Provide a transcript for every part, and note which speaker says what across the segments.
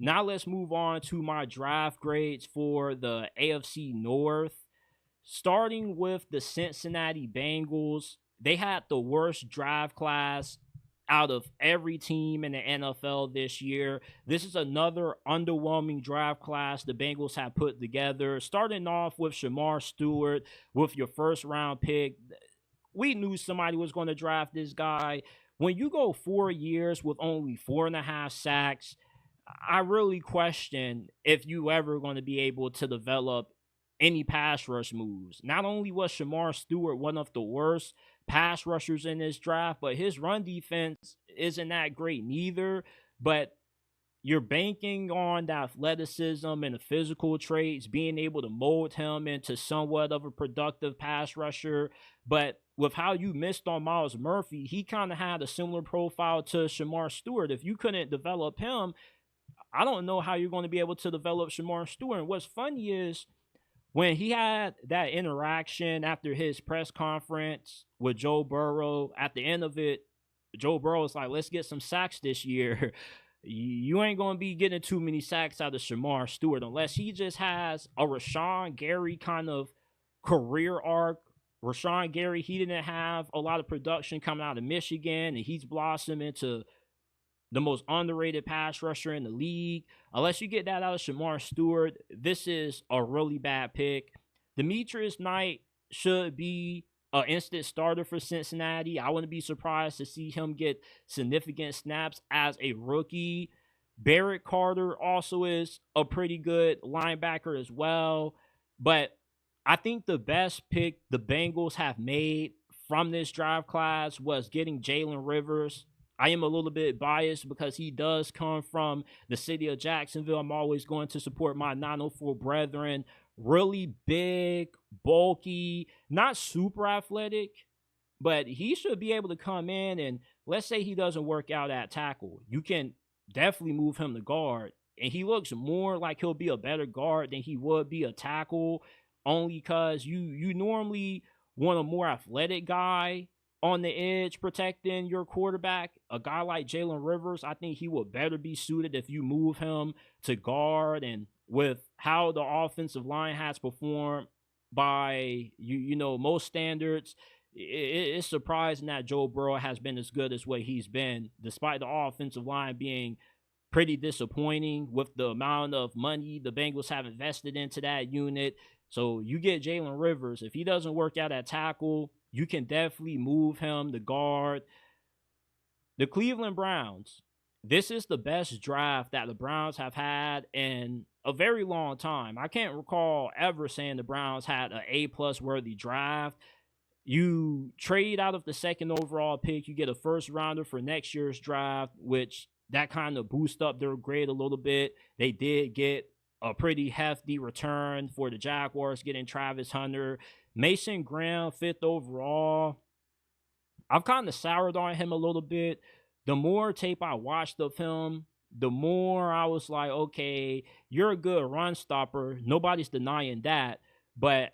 Speaker 1: Now let's move on to my draft grades for the AFC North. Starting with the Cincinnati Bengals, they had the worst draft class out of every team in the NFL this year. This is another underwhelming draft class the Bengals have put together. Starting off with Shamar Stewart with your first round pick. We knew somebody was going to draft this guy. When you go 4 years with only 4.5 sacks, I really question if you ever going to be able to develop any pass rush moves. Not only was Shamar Stewart one of the worst pass rushers in this draft, but his run defense isn't that great neither. But you're banking on the athleticism and the physical traits, being able to mold him into somewhat of a productive pass rusher. But with how you missed on Miles Murphy, he kind of had a similar profile to Shamar Stewart. If you couldn't develop him, I don't know how you're going to be able to develop Shamar Stewart. And what's funny is when he had that interaction after his press conference with Joe Burrow, at the end of it, Joe Burrow was like, let's get some sacks this year. You ain't going to be getting too many sacks out of Shamar Stewart unless he just has a Rashawn Gary kind of career arc. Rashawn Gary, he didn't have a lot of production coming out of Michigan, and he's blossomed into the most underrated pass rusher in the league. Unless you get that out of Shamar Stewart, this is a really bad pick. Demetrius Knight should be an instant starter for Cincinnati. I wouldn't be surprised to see him get significant snaps as a rookie. Barrett Carter also is a pretty good linebacker as well. But I think the best pick the Bengals have made from this draft class was getting Jalen Rivers. I am a little bit biased because he does come from the city of Jacksonville. I'm always going to support my 904 brethren. Really big, bulky, not super athletic, but he should be able to come in and let's say he doesn't work out at tackle. You can definitely move him to guard. And he looks more like he'll be a better guard than he would be a tackle, only because you normally want a more athletic guy on the edge protecting your quarterback. A guy like Jalen Rivers, I think he would better be suited if you move him to guard. And with how the offensive line has performed by most standards, it's surprising that Joe Burrow has been as good as what he's been, despite the offensive line being pretty disappointing with the amount of money the Bengals have invested into that unit. So you get Jalen Rivers. If he doesn't work out at tackle, you can definitely move him to guard. The Cleveland Browns. This is the best draft that the Browns have had in a very long time. I can't recall ever saying the Browns had an A-plus worthy draft. You trade out of the second overall pick. You get a first rounder for next year's draft, which that kind of boosts up their grade a little bit. They did get a pretty hefty return for the Jaguars, getting Travis Hunter. Mason Graham, 5th overall. I've kind of soured on him a little bit. The more tape I watched of him, the more I was like, okay, you're a good run stopper. Nobody's denying that. But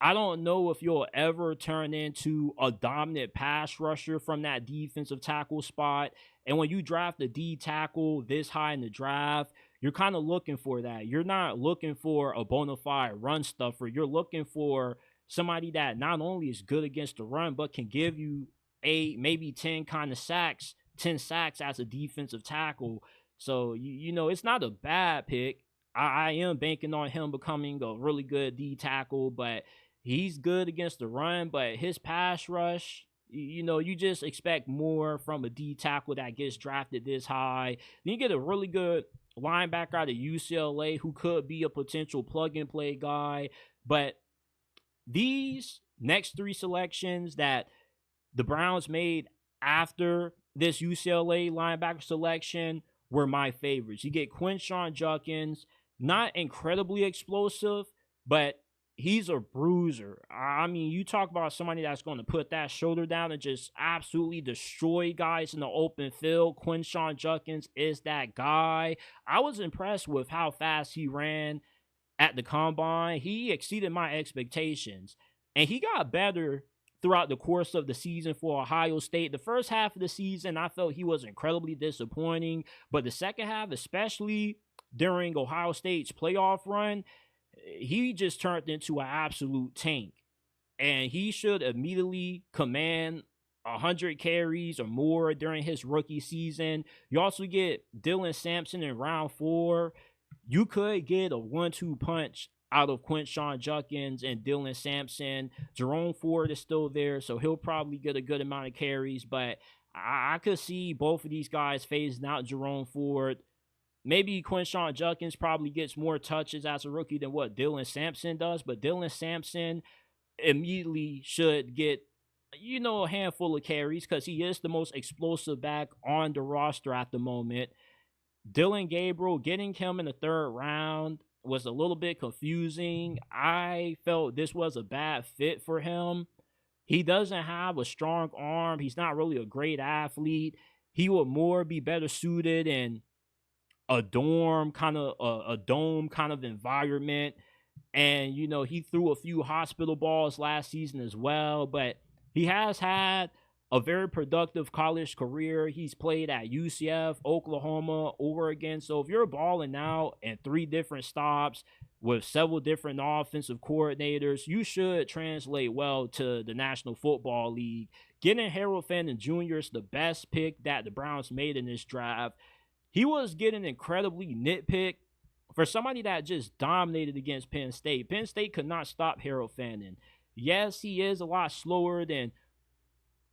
Speaker 1: I don't know if you'll ever turn into a dominant pass rusher from that defensive tackle spot. And when you draft a D tackle this high in the draft, you're kind of looking for that. You're not looking for a bona fide run stuffer. You're looking for somebody that not only is good against the run, but can give you 8, maybe 10 kind of sacks, 10 sacks as a defensive tackle. So, it's not a bad pick. I am banking on him becoming a really good D tackle, but he's good against the run. But his pass rush, you just expect more from a D tackle that gets drafted this high. Then you get a really good linebacker out of UCLA who could be a potential plug-and-play guy. But these next 3 selections that the Browns made after this UCLA linebacker selection were my favorites. You get Quinshon Judkins, not incredibly explosive, but he's a bruiser. I mean, you talk about somebody that's going to put that shoulder down and just absolutely destroy guys in the open field. Quinshon Judkins is that guy. I was impressed with how fast he ran at the combine. He exceeded my expectations, and he got better throughout the course of the season for Ohio State. The first half of the season, I felt he was incredibly disappointing, but the second half, especially during Ohio State's playoff run, he just turned into an absolute tank. And he should immediately command 100 carries or more during his rookie season. You also get Dylan Sampson in round 4. You could get a 1-2 punch out of Quinshon Judkins and Dylan Sampson. Jerome Ford is still there, so he'll probably get a good amount of carries, but I could see both of these guys phasing out Jerome Ford. Maybe Quinshon Judkins probably gets more touches as a rookie than what Dylan Sampson does, but Dylan Sampson immediately should get, a handful of carries because he is the most explosive back on the roster at the moment. Dylan Gabriel, getting him in the 3rd round was a little bit confusing. I felt this was a bad fit for him. He doesn't have a strong arm. He's not really a great athlete. He would more be better suited in a dome kind of environment. And, he threw a few hospital balls last season as well, but he has had a very productive college career. He's played at UCF, Oklahoma, Oregon. So if you're balling out in 3 different stops with several different offensive coordinators, you should translate well to the National Football League. Getting Harold Fenton Jr. is the best pick that the Browns made in this draft. He was getting incredibly nitpicked for somebody that just dominated against Penn State. Penn State could not stop Harold Fenton. Yes, he is a lot slower than,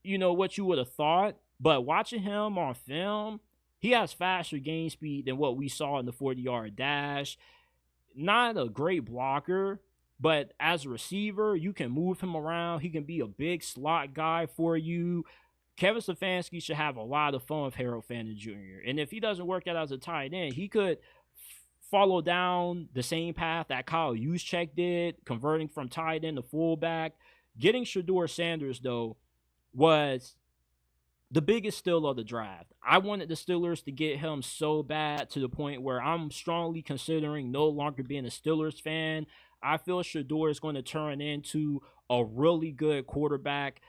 Speaker 1: what you would have thought, but watching him on film, he has faster game speed than what we saw in the 40-yard dash. Not a great blocker, but as a receiver, you can move him around. He can be a big slot guy for you. Kevin Stefanski should have a lot of fun with Harold Fenton Jr. And if he doesn't work out as a tight end, he could follow down the same path that Kyle Juszczyk did, converting from tight end to fullback. Getting Shedeur Sanders, though, was the biggest steal of the draft. I wanted the Steelers to get him so bad to the point where I'm strongly considering no longer being a Steelers fan. I feel Shedeur is going to turn into a really good quarterback.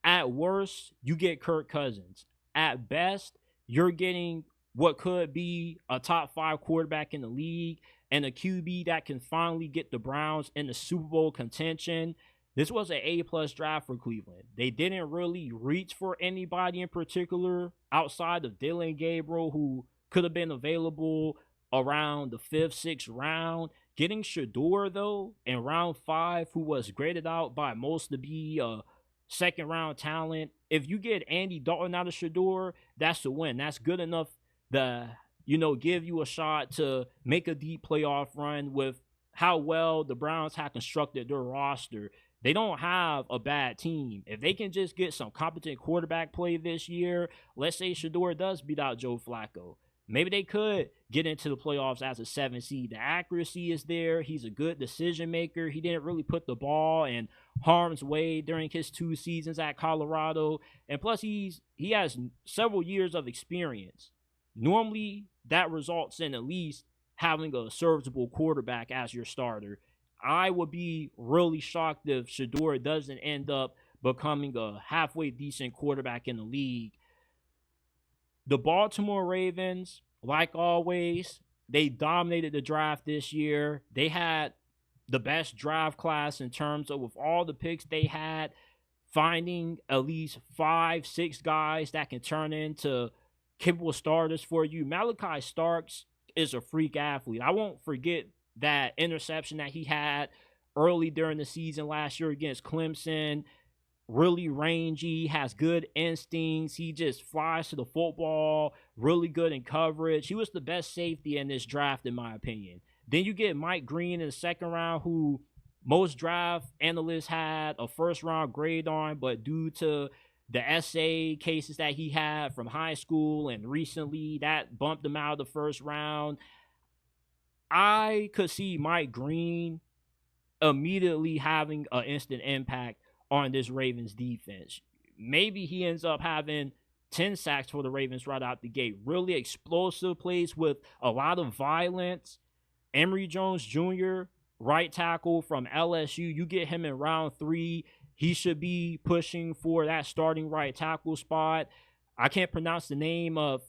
Speaker 1: At worst, you get Kirk Cousins. At best, you're getting what could be a top 5 quarterback in the league and a QB that can finally get the Browns in the Super Bowl contention. This was an A-plus draft for Cleveland. They didn't really reach for anybody in particular outside of Dylan Gabriel, who could have been available around the 5th, 6th round. Getting Shedeur, though, in round 5, who was graded out by most to be a second-round talent. If you get Andy Dalton out of Shedeur, that's a win. That's good enough to, give you a shot to make a deep playoff run with how well the Browns have constructed their roster. They don't have a bad team. If they can just get some competent quarterback play this year, let's say Shedeur does beat out Joe Flacco, maybe they could get into the playoffs as a 7 seed. The accuracy is there. He's a good decision maker. He didn't really put the ball in harm's way during his 2 seasons at Colorado. And plus, he has several years of experience. Normally, that results in at least having a serviceable quarterback as your starter. I would be really shocked if Shedeur doesn't end up becoming a halfway decent quarterback in the league. The Baltimore Ravens, like always, they dominated the draft this year. They had the best draft class in terms of, with all the picks they had, finding at least 5, 6 guys that can turn into capable starters for you. Malachi Starks is a freak athlete. I won't forget that interception that he had early during the season last year against Clemson. Really rangy, has good instincts. He just flies to the football, really good in coverage. He was the best safety in this draft, in my opinion. Then you get Mike Green in the 2nd round, who most draft analysts had a 1st-round grade on, but due to the essay cases that he had from high school and recently, that bumped him out of the 1st round. I could see Mike Green immediately having an instant impact on this Ravens defense. Maybe he ends up having 10 sacks for the Ravens right out the gate. Really explosive plays with a lot of violence. Emory Jones Jr., right tackle from LSU. You get him in round 3. He should be pushing for that starting right tackle spot. I can't pronounce the name of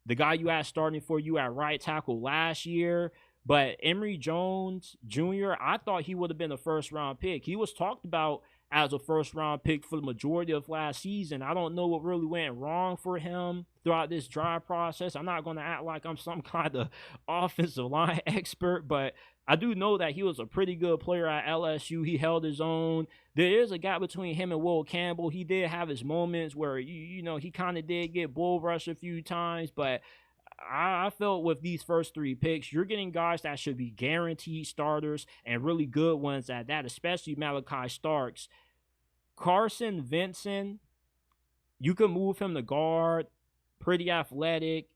Speaker 1: the guy you had starting for you at right tackle last year. But Emory Jones Jr., I thought he would have been a first round pick. He was talked about as a first round pick for the majority of last season. I don't know what really went wrong for him throughout this draft process. I'm not going to act like I'm some kind of offensive line expert, but I do know that he was a pretty good player at LSU. He held his own. There is a gap between him and Will Campbell. He did have his moments where, he kind of did get bull rushed a few times, but I felt with these first three picks, you're getting guys that should be guaranteed starters and really good ones at that, especially Malachi Starks. Carson Vincent, you could move him to guard, pretty athletic,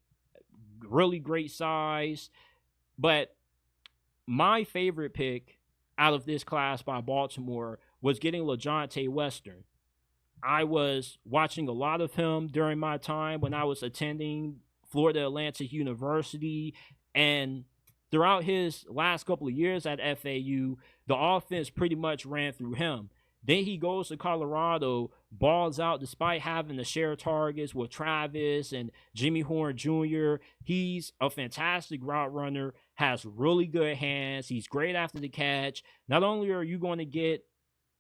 Speaker 1: really great size. But my favorite pick out of this class by Baltimore was getting LaJohntay Western. I was watching a lot of him during my time when I was attending Florida Atlantic University, and throughout his last couple of years at FAU, the offense pretty much ran through him. Then he goes to Colorado, balls out despite having to share targets with Travis and Jimmy Horn Jr. He's a fantastic route runner, has really good hands. He's great after the catch. Not only are you going to get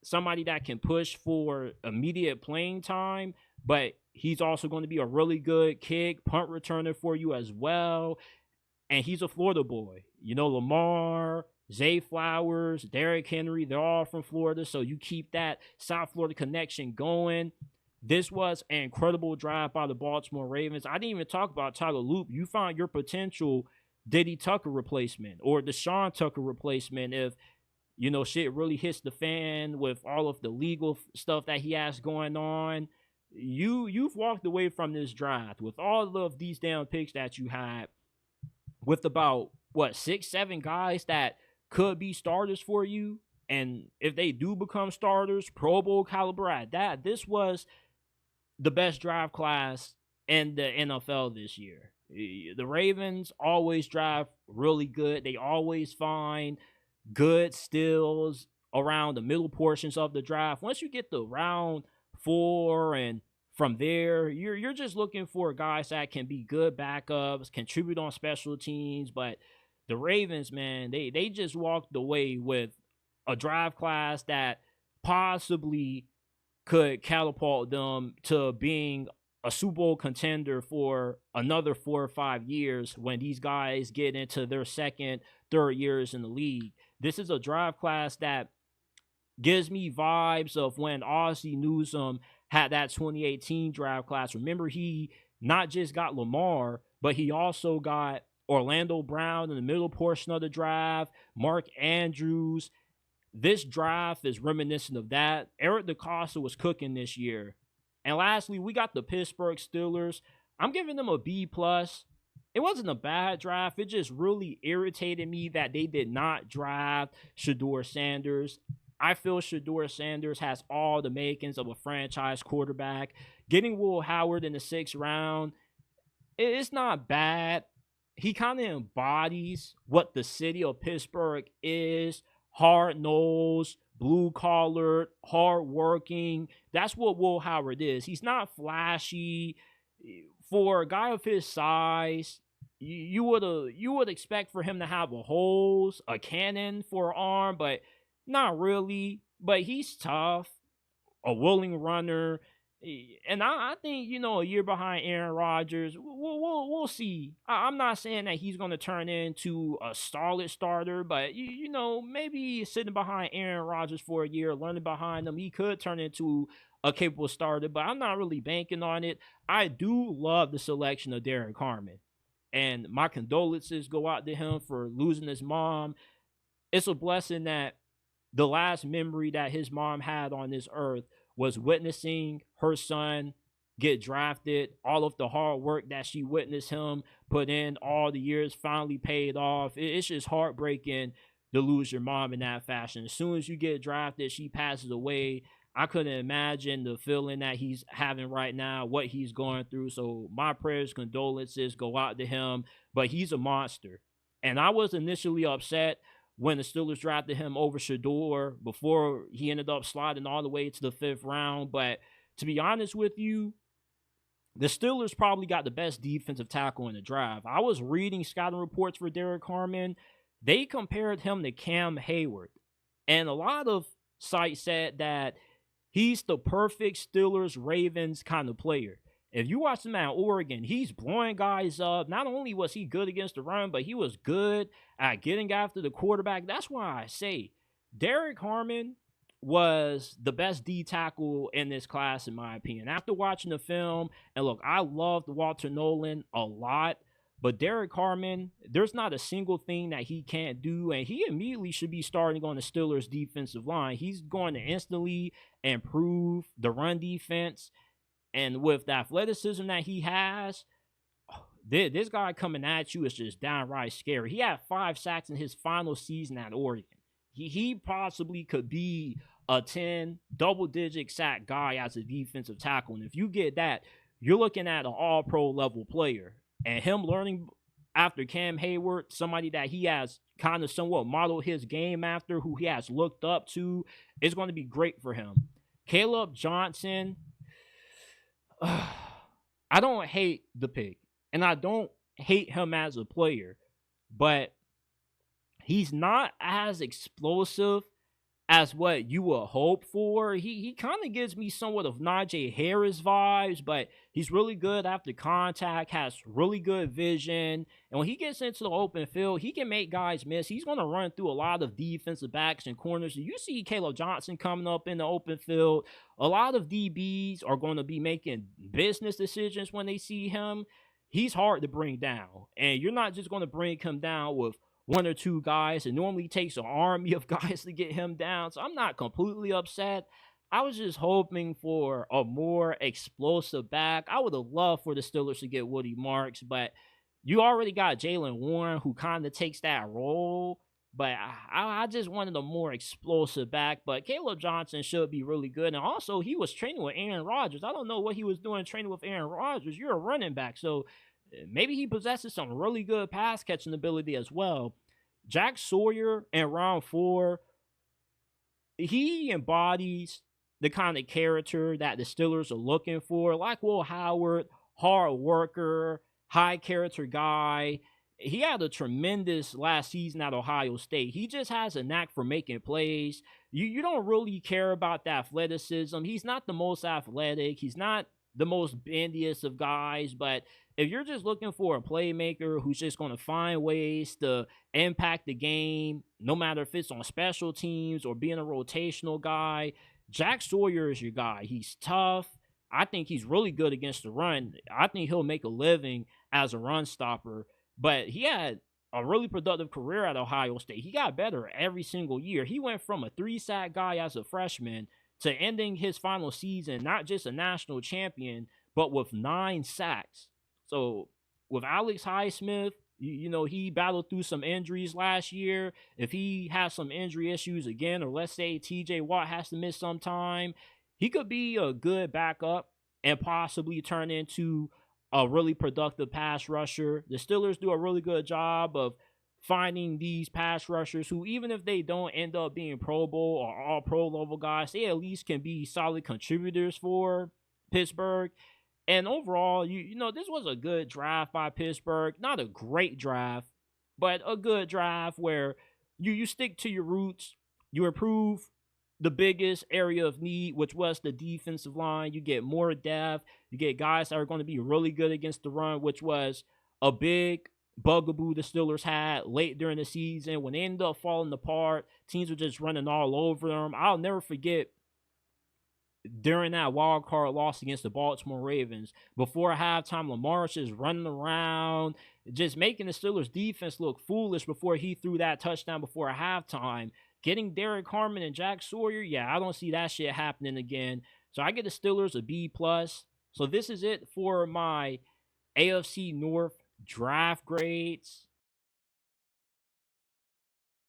Speaker 1: somebody that can push for immediate playing time, but he's also going to be a really good kick, punt returner for you as well. And he's a Florida boy. Lamar, Zay Flowers, Derrick Henry, they're all from Florida. So you keep that South Florida connection going. This was an incredible drive by the Baltimore Ravens. I didn't even talk about Tyler Loop. You found your potential Diddy Tucker replacement or Deshaun Tucker replacement if, shit really hits the fan with all of the legal stuff that he has going on. You've walked away from this draft with all of these damn picks that you had with about, 6-7 guys that could be starters for you. And if they do become starters, Pro Bowl caliber at that, this was the best draft class in the NFL this year. The Ravens always draft really good. They always find good steals around the middle portions of the draft. Once you get to round 4 and from there, you're just looking for guys that can be good backups, contribute on special teams. But the Ravens, man, they just walked away with a draft class that possibly could catapult them to being a Super Bowl contender for another 4 or 5 years when these guys get into their second, third years in the league. This is a draft class that gives me vibes of when Ozzie Newsome had that 2018 draft class. Remember, he not just got Lamar, but he also got Orlando Brown in the middle portion of the draft, Mark Andrews. This draft is reminiscent of that. Eric DeCosta was cooking this year. And lastly, we got the Pittsburgh Steelers. I'm giving them a B+. It wasn't a bad draft. It just really irritated me that they did not draft Shedeur Sanders. I feel Shedeur Sanders has all the makings of a franchise quarterback. Getting Will Howard in the 6th round, it's not bad. He kind of embodies what the city of Pittsburgh is. Hard-nosed, blue-collar, hard-working. That's what Will Howard is. He's not flashy. For a guy of his size, you would expect for him to have a hose, a cannon for an arm, but not really. But he's tough, a willing runner. And I think, a year behind Aaron Rodgers, we'll see. I'm not saying that he's going to turn into a solid starter, but, maybe sitting behind Aaron Rodgers for a year, learning behind him, he could turn into a capable starter, but I'm not really banking on it. I do love the selection of Derek Harmon, and my condolences go out to him for losing his mom. It's a blessing that the last memory that his mom had on this earth was witnessing her son get drafted. All of the hard work that she witnessed him put in all the years finally paid off. It's just heartbreaking to lose your mom in that fashion. As soon as you get drafted, she passes away. I couldn't imagine the feeling that he's having right now, what he's going through. So my prayers, condolences go out to him, but he's a monster. And I was initially upset when the Steelers drafted him over Shedeur before he ended up sliding all the way to the 5th round. But to be honest with you, the Steelers probably got the best defensive tackle in the draft. I was reading scouting reports for Derek Harmon. They compared him to Cam Hayward. And a lot of sites said that he's the perfect Steelers Ravens kind of player. If you watch him at Oregon, he's blowing guys up. Not only was he good against the run, but he was good at getting after the quarterback. That's why I say Derek Harmon was the best D tackle in this class, in my opinion. After watching the film, and look, I loved Walter Nolan a lot, but Derek Harmon, there's not a single thing that he can't do, and he immediately should be starting on the Steelers' defensive line. He's going to instantly improve the run defense, and with the athleticism that he has, this guy coming at you is just downright scary. He had 5 sacks in his final season at Oregon. He possibly could be a 10 double-digit sack guy as a defensive tackle. And if you get that, you're looking at an all-pro level player. And him learning after Cam Hayward, somebody that he has kind of somewhat modeled his game after, who he has looked up to, is going to be great for him. Caleb Johnson, I don't hate the pick, and I don't hate him as a player, but he's not as explosive as what you would hope for. He kind of gives me somewhat of Najee Harris vibes, but he's really good after contact, has really good vision, and when he gets into the open field, he can make guys miss. He's going to run through a lot of defensive backs and corners. You see Caleb Johnson coming up in the open field. A lot of DBs are going to be making business decisions when they see him. He's hard to bring down, and you're not just going to bring him down with 1 or 2 guys. It normally takes an army of guys to get him down. So I'm not completely upset. I was just hoping for a more explosive back. I would have loved for the Steelers to get Woody Marks, but you already got Jalen Warren, who kind of takes that role. But I just wanted a more explosive back. But Caleb Johnson should be really good. And also, he was training with Aaron Rodgers. I don't know what he was doing training with Aaron Rodgers. You're a running back, so maybe he possesses some really good pass catching ability as well. Jack Sawyer in round 4, he embodies the kind of character that the Steelers are looking for. Like Will Howard, hard worker, high character guy. He had a tremendous last season at Ohio State. He just has a knack for making plays. You don't really care about the athleticism. He's not the most athletic. He's not the most bendiest of guys, but if you're just looking for a playmaker who's just going to find ways to impact the game, no matter if it's on special teams or being a rotational guy, Jack Sawyer is your guy. He's tough. I think he's really good against the run. I think he'll make a living as a run stopper, but he had a really productive career at Ohio State. He got better every single year. He went from a 3-sack guy as a freshman to ending his final season, not just a national champion, but with 9 sacks. So with Alex Highsmith, you know, he battled through some injuries last year. If he has some injury issues again, or let's say TJ Watt has to miss some time, he could be a good backup and possibly turn into a really productive pass rusher. The Steelers do a really good job of finding these pass rushers who, even if they don't end up being Pro Bowl or all pro level guys, they at least can be solid contributors for Pittsburgh. And overall, you know, this was a good draft by Pittsburgh. Not a great draft, but a good draft where you stick to your roots, you improve the biggest area of need, which was the defensive line. You get more depth. You get guys that are going to be really good against the run, which was a big bugaboo the Steelers had late during the season. When they ended up falling apart, teams were just running all over them. I'll never forget during that wild card loss against the Baltimore Ravens, before halftime, Lamar was just running around, just making the Steelers defense look foolish before he threw that touchdown before halftime. Getting Derek Harmon and Jack Sawyer, yeah, I don't see that shit happening again. So I get the Steelers a B+. So this is it for my AFC North draft grades.